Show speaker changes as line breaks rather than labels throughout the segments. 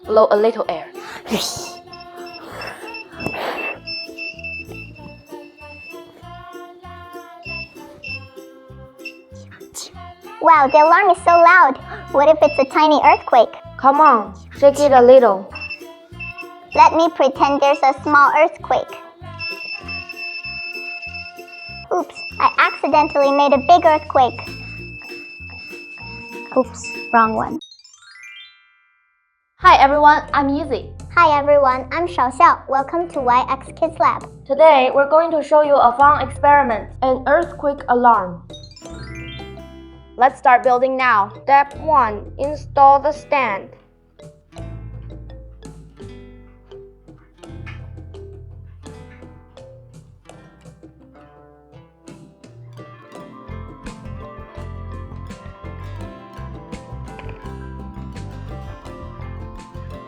Blow a little air.
Wow, the alarm is so loud. What if it's a tiny earthquake?
Come on, shake it a little.
Let me pretend there's a small earthquake. Oops, I accidentally made a big earthquake. Oops, wrong one.
Hi everyone, I'm Yuzi.
Hi everyone, I'm Xiaoxiao. Welcome to YX Kids Lab.
Today we're going to show you a fun experiment, an earthquake alarm. Let's start building now. Step 1. Install the stand.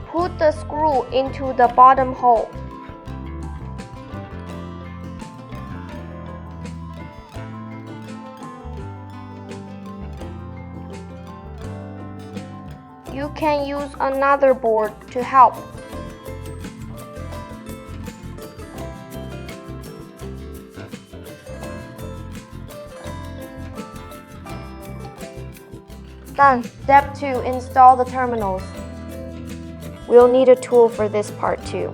Put the screw into the bottom hole. You can use another board to help. Done. Step 2. Install the terminals. We'll need a tool for this part too.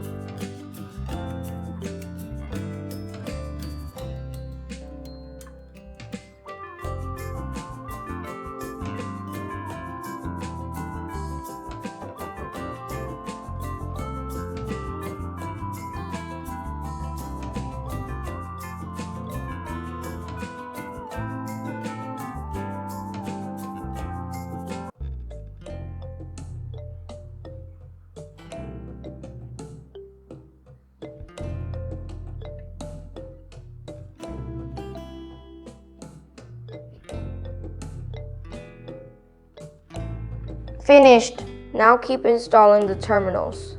Finished. Now keep installing the terminals.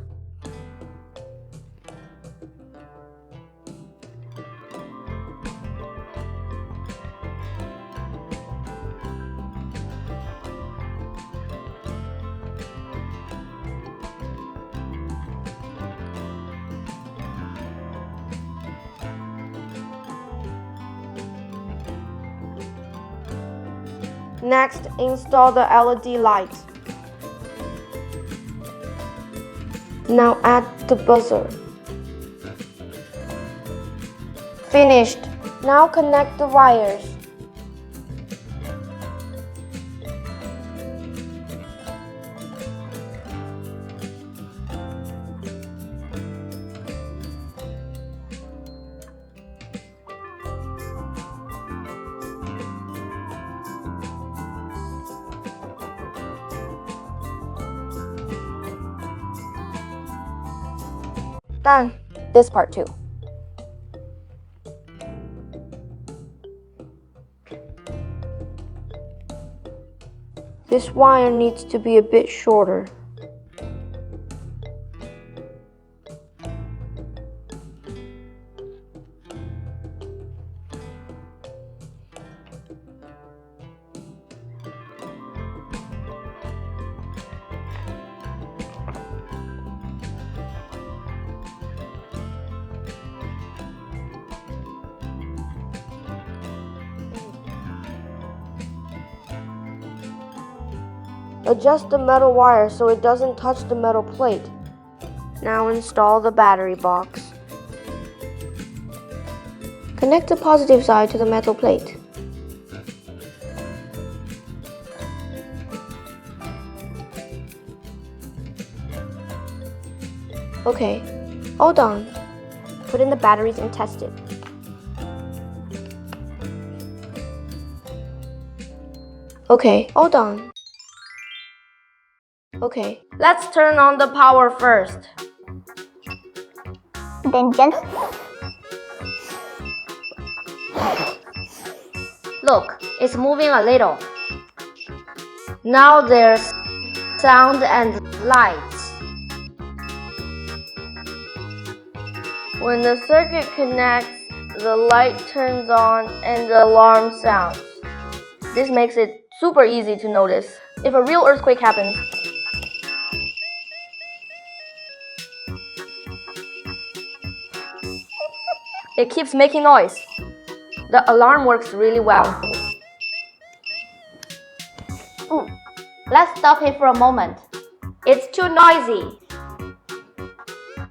Next, install the LED light. Now add the buzzer. Finished. Now connect the wires. Done. This part too. This wire needs to be a bit shorter. Adjust the metal wire so it doesn't touch the metal plate. Now install the battery box. Connect the positive side to the metal plate. Okay, all done. Put in the batteries and test it. Okay, all done. Okay, let's turn on the power first.
Then gently.
Look, it's moving a little. Now there's sound and lights. When the circuit connects, the light turns on and the alarm sounds. This makes it super easy to notice if a real earthquake happens. It keeps making noise. The alarm works really well. Let's stop it for a moment. It's too noisy.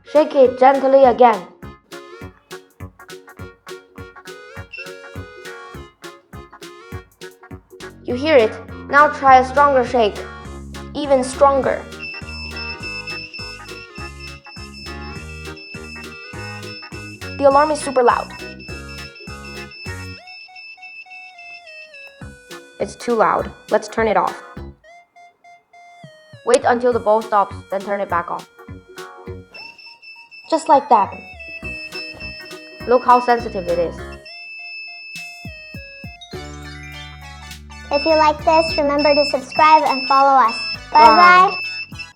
Shake it gently again. You hear it. Now try a stronger shake. Even stronger. The alarm is super loud. It's too loud. Let's turn it off. Wait until the bowl stops, then turn it back on. Just like that. Look how sensitive it is.
If you like this, remember to subscribe and follow us.
Bye.
Bye-bye.